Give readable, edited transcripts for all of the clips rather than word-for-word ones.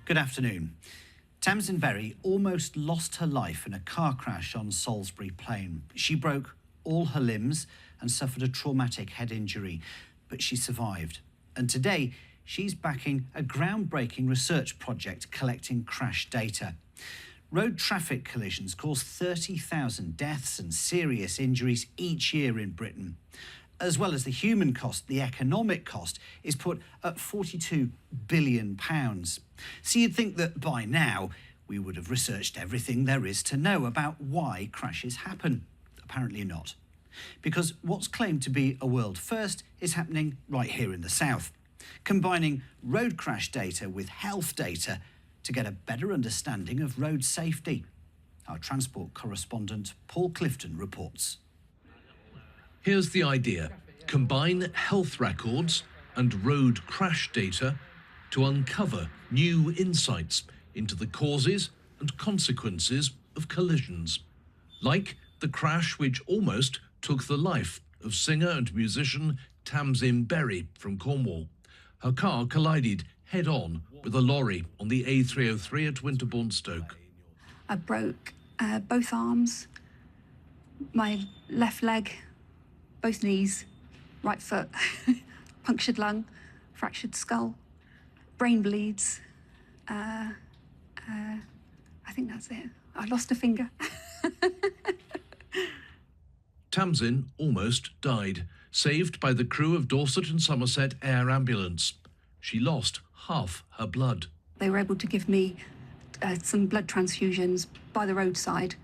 Good afternoon. Tamsin Berry almost lost her life in a car crash on Salisbury Plain. She broke all her limbs and suffered a traumatic head injury, but she survived. And today, she's backing a groundbreaking research project collecting crash data. Road traffic collisions cause 30,000 deaths and serious injuries each year in Britain. As well as the human cost, the economic cost is put at £42 billion. So you'd think that by now we would have researched everything there is to know about why crashes happen. Apparently not. Because what's claimed to be a world first is happening right here in the south, combining road crash data with health data to get a better understanding of road safety. Our transport correspondent Paul Clifton reports. Here's the idea: combine health records and road crash data to uncover new insights into the causes and consequences of collisions, like the crash which almost took the life of singer and musician Tamsin Berry from Cornwall. Her car collided head-on with a lorry on the A303 at Winterbourne Stoke. I broke both arms, my left leg, both knees, right foot, punctured lung, fractured skull, brain bleeds. I think that's it. I lost a finger. Tamsin almost died, saved by the crew of Dorset and Somerset Air Ambulance. She lost half her blood. They were able to give me some blood transfusions by the roadside,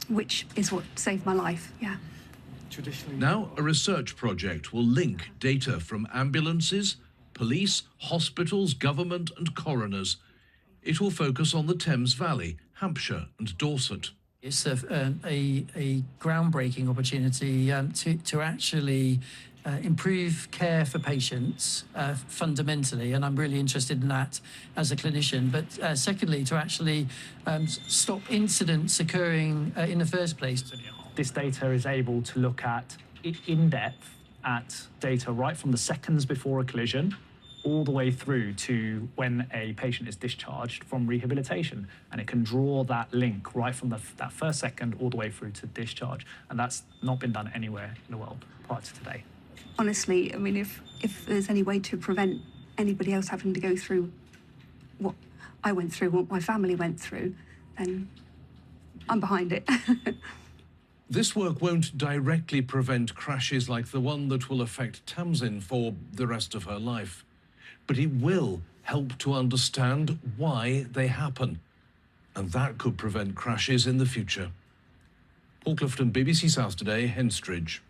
which is what saved my life, yeah. Now a research project will link data from ambulances, police, hospitals, government and coroners. It will focus on the Thames Valley, Hampshire and Dorset. It's a groundbreaking opportunity to actually improve care for patients fundamentally, and I'm really interested in that as a clinician. But secondly, to actually stop incidents occurring in the first place. This data is able to look at in depth at data right from the seconds before a collision all the way through to when a patient is discharged from rehabilitation. And it can draw that link right from that first second all the way through to discharge. And that's not been done anywhere in the world prior to today. Honestly, I mean, if there's any way to prevent anybody else having to go through what I went through, what my family went through, then I'm behind it. This work won't directly prevent crashes like the one that will affect Tamsin for the rest of her life, but it will help to understand why they happen, and that could prevent crashes in the future. Paul Clifton, BBC South Today, Henstridge.